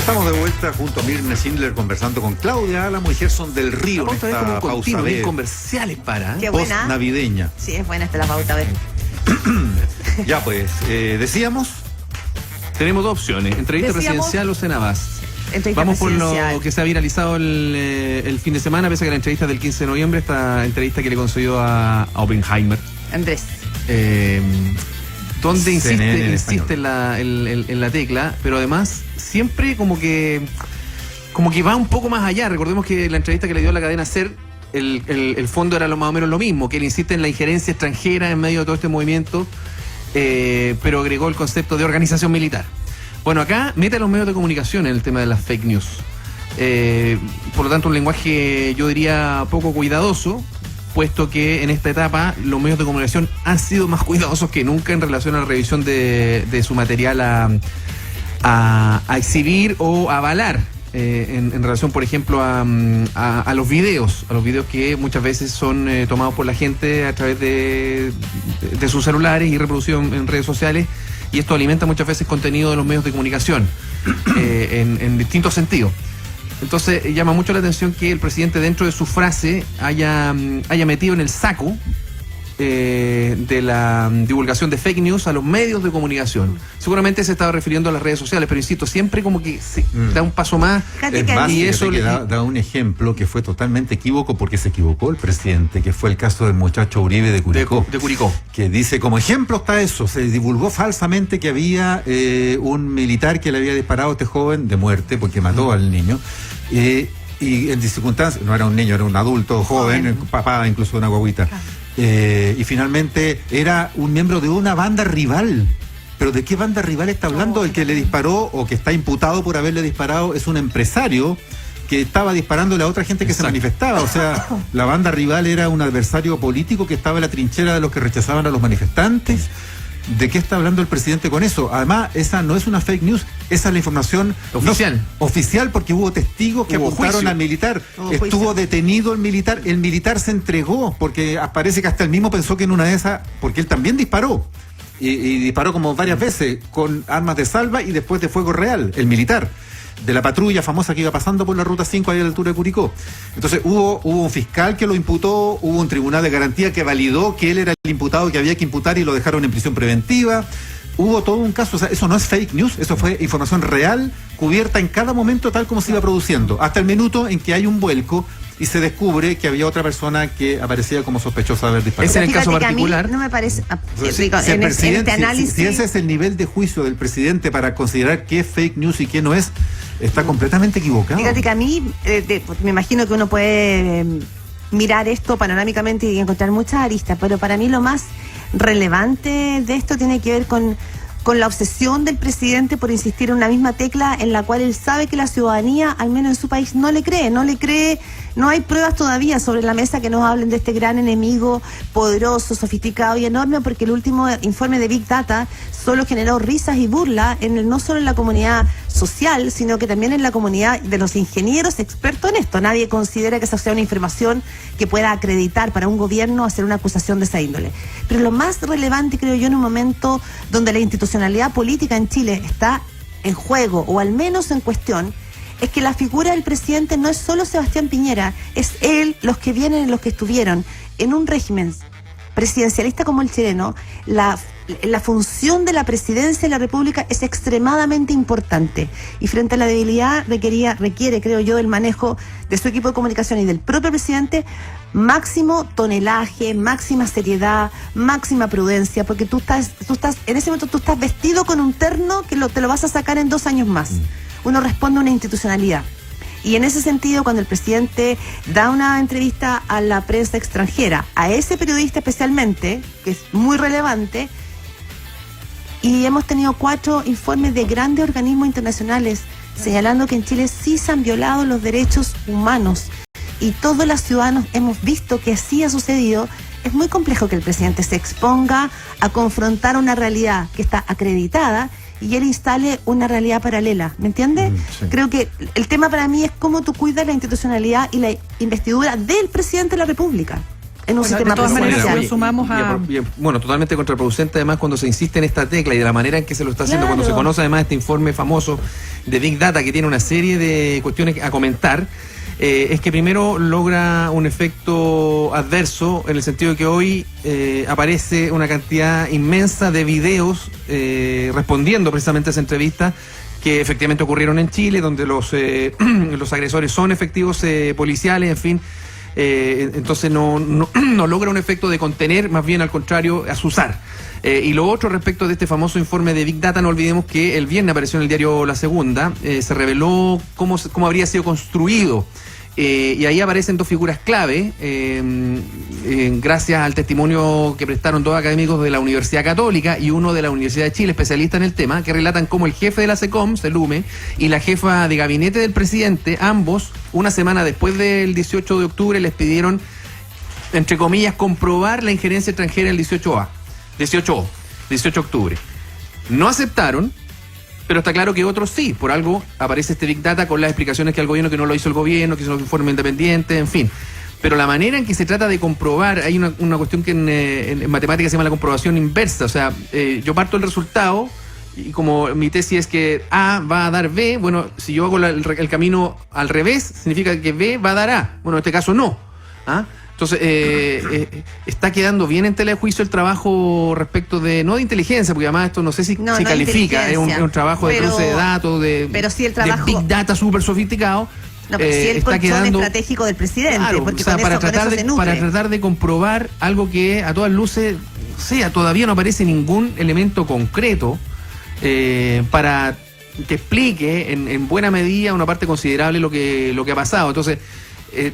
Estamos de vuelta junto a Mirna Schindler conversando con Claudia Álamo y Gerson del Río en esta pausa de comerciales para post-navideña. Sí, es buena esta la pauta, a ver. Ya pues, decíamos. Tenemos dos opciones, entrevista presidencial o Cenabás. Vamos por lo que se ha viralizado el fin de semana, pese a que la entrevista del 15 de noviembre, esta entrevista que le concedió a Oppenheimer. Andrés. Donde insiste en la tecla, pero además siempre como que va un poco más allá. Recordemos que la entrevista que le dio a la cadena SER, el fondo era más o menos lo mismo, que él insiste en la injerencia extranjera en medio de todo este movimiento, pero agregó el concepto de organización militar. Bueno, acá mete a los medios de comunicación en el tema de las fake news. Por lo tanto, un lenguaje, yo diría, poco cuidadoso, puesto que en esta etapa los medios de comunicación han sido más cuidadosos que nunca en relación a la revisión de su material a exhibir o avalar, en relación, por ejemplo, a los videos que muchas veces son tomados por la gente a través de sus celulares y reproducidos en redes sociales, y esto alimenta muchas veces contenido de los medios de comunicación en distintos sentidos. Entonces llama mucho la atención que el presidente, dentro de su frase, haya metido en el saco de la divulgación de fake news a los medios de comunicación. Seguramente se estaba refiriendo a las redes sociales, pero insisto, siempre como que se da un paso más. Es más, y eso da un ejemplo que fue totalmente equívoco, porque se equivocó el presidente, que fue el caso del muchacho Uribe de Curicó. De Curicó. Que dice, como ejemplo está eso, se divulgó falsamente que había un militar que le había disparado a este joven de muerte porque mató al niño. Y en circunstancias, no era un niño, era un adulto joven, papá incluso de una guaguita. Y finalmente era un miembro de una banda rival. ¿Pero de qué banda rival está hablando? El que le disparó o que está imputado por haberle disparado es un empresario que estaba disparándole a otra gente que se manifestaba. O sea, la banda rival era un adversario político que estaba en la trinchera de los que rechazaban a los manifestantes. ¿De qué está hablando el presidente con eso? Además, esa no es una fake news, esa es la información oficial, porque hubo testigos que apuntaron al militar. Estuvo detenido el militar se entregó, porque parece que hasta él mismo pensó que en una de esas, porque él también disparó, y disparó como varias veces con armas de salva y después de fuego real, el militar, de la patrulla famosa que iba pasando por la ruta 5 ahí a la altura de Curicó. Entonces hubo un fiscal que lo imputó, hubo un tribunal de garantía que validó que él era el imputado que había que imputar y lo dejaron en prisión preventiva. Hubo todo un caso, o sea, eso no es fake news, eso fue información real, cubierta en cada momento tal como se iba produciendo, hasta el minuto en que hay un vuelco y se descubre que había otra persona que aparecía como sospechosa de haber disparado. Ese es el caso particular. A mí no me parece. En este análisis, si ese es el nivel de juicio del presidente para considerar qué es fake news y qué no es, está completamente equivocado. Fíjate que a mí, me imagino que uno puede mirar esto panorámicamente y encontrar muchas aristas, pero para mí lo más relevante de esto tiene que ver con la obsesión del presidente por insistir en una misma tecla en la cual él sabe que la ciudadanía, al menos en su país, no le cree. No hay pruebas todavía sobre la mesa que nos hablen de este gran enemigo poderoso, sofisticado y enorme, porque el último informe de Big Data solo generó risas y burla no solo en la comunidad social, sino que también en la comunidad de los ingenieros expertos en esto. Nadie considera que esa sea una información que pueda acreditar para un gobierno hacer una acusación de esa índole. Pero lo más relevante, creo yo, en un momento donde la institucionalidad política en Chile está en juego, o al menos en cuestión, es que la figura del presidente no es solo Sebastián Piñera, es él, los que vienen y los que estuvieron. En un régimen presidencialista como el chileno, la función de la presidencia de la República es extremadamente importante, y frente a la debilidad requiere, creo yo, el manejo de su equipo de comunicación y del propio presidente, máximo tonelaje, máxima seriedad, máxima prudencia, porque tú estás en ese momento tú estás vestido con un terno que te lo vas a sacar en 2 años más. Uno responde a una institucionalidad. Y en ese sentido, cuando el presidente da una entrevista a la prensa extranjera, a ese periodista especialmente, que es muy relevante, y hemos tenido 4 informes de grandes organismos internacionales señalando que en Chile sí se han violado los derechos humanos, y todos los ciudadanos hemos visto que así ha sucedido, es muy complejo que el presidente se exponga a confrontar una realidad que está acreditada y él instale una realidad paralela, ¿me entiendes? Sí. Creo que el tema para mí es cómo tú cuidas la institucionalidad y la investidura del presidente de la República. en un Bueno, sistema de todas maneras, presidencial. si lo sumamos a... Bueno, totalmente contraproducente además cuando se insiste en esta tecla y de la manera en que se lo está haciendo, Claro. cuando se conoce además este informe famoso de Big Data que tiene una serie de cuestiones a comentar, es que primero logra un efecto adverso en el sentido de que hoy aparece una cantidad inmensa de videos respondiendo precisamente a esa entrevista que efectivamente ocurrieron en Chile, donde los agresores son efectivos policiales, en fin. Entonces no logra un efecto de contener, más bien al contrario, azuzar. Y lo otro respecto de este famoso informe de Big Data, no olvidemos que el viernes apareció en el diario La Segunda, se reveló cómo habría sido construido. Y ahí aparecen dos figuras clave, gracias al testimonio que prestaron dos académicos de la Universidad Católica y uno de la Universidad de Chile, especialista en el tema, que relatan cómo el jefe de la SECOM, Selume, y la jefa de gabinete del presidente, ambos, una semana después del 18 de octubre, les pidieron, entre comillas, comprobar la injerencia extranjera el 18 de octubre. No aceptaron. Pero está claro que otros sí, por algo aparece este Big Data con las explicaciones que al gobierno, que no lo hizo el gobierno, que hizo un informe independiente, en fin. Pero la manera en que se trata de comprobar, hay una cuestión que en matemáticas se llama la comprobación inversa, o sea, yo parto el resultado y como mi tesis es que A va a dar B, bueno, si yo hago el camino al revés, significa que B va a dar A, bueno, en este caso no, ¿ah? Entonces, está quedando bien en tela de juicio el trabajo respecto de, no de inteligencia, porque además esto no sé si No, se no califica, es un trabajo de cruce de datos, pero sí el trabajo, de Big Data súper sofisticado. No, pero sí el está colchón quedando estratégico del presidente, claro, porque o sea, con eso se nutre. para tratar de comprobar algo que a todas luces, todavía no aparece ningún elemento concreto para que explique en buena medida una parte considerable lo que ha pasado. Entonces,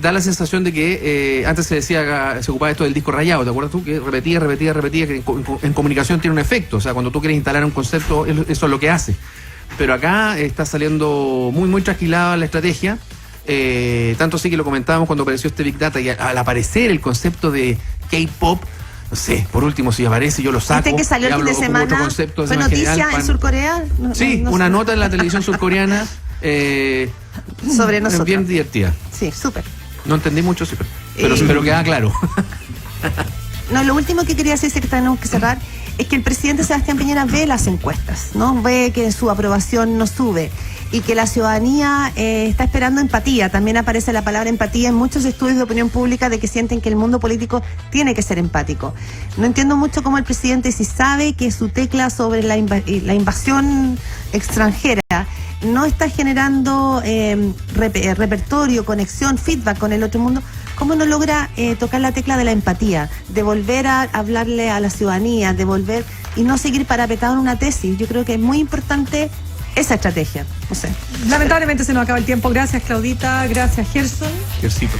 da la sensación de que antes se decía, se ocupaba esto del disco rayado, ¿te acuerdas tú? Que repetía, que en comunicación tiene un efecto, o sea, cuando tú quieres instalar un concepto, eso es lo que hace. Pero acá está saliendo muy, muy trasquilada la estrategia, tanto sí que lo comentábamos cuando apareció este Big Data, y al aparecer el concepto de K-pop, no sé, por último, si aparece yo lo saco. ¿Viste que salió el fin de semana? ¿Fue noticia en Surcorea? Sí, una nota en la televisión surcoreana sobre nosotros. Bien divertida. Sí, súper. No entendí mucho, sí, pero queda claro. No, lo último que quería decir, que tenemos que cerrar, es que el presidente Sebastián Piñera ve las encuestas, ¿no? Ve que su aprobación no sube y que la ciudadanía está esperando empatía. También aparece la palabra empatía en muchos estudios de opinión pública, de que sienten que el mundo político tiene que ser empático. No entiendo mucho cómo el presidente, si sabe que su tecla sobre la invasión extranjera no está generando repertorio, conexión, feedback con el otro mundo, ¿cómo no logra tocar la tecla de la empatía, de volver a hablarle a la ciudadanía, de volver y no seguir parapetado en una tesis? Yo creo que es muy importante esa estrategia. No sé. Lamentablemente se nos acaba el tiempo. Gracias, Claudita. Gracias, Gerson. Gercito.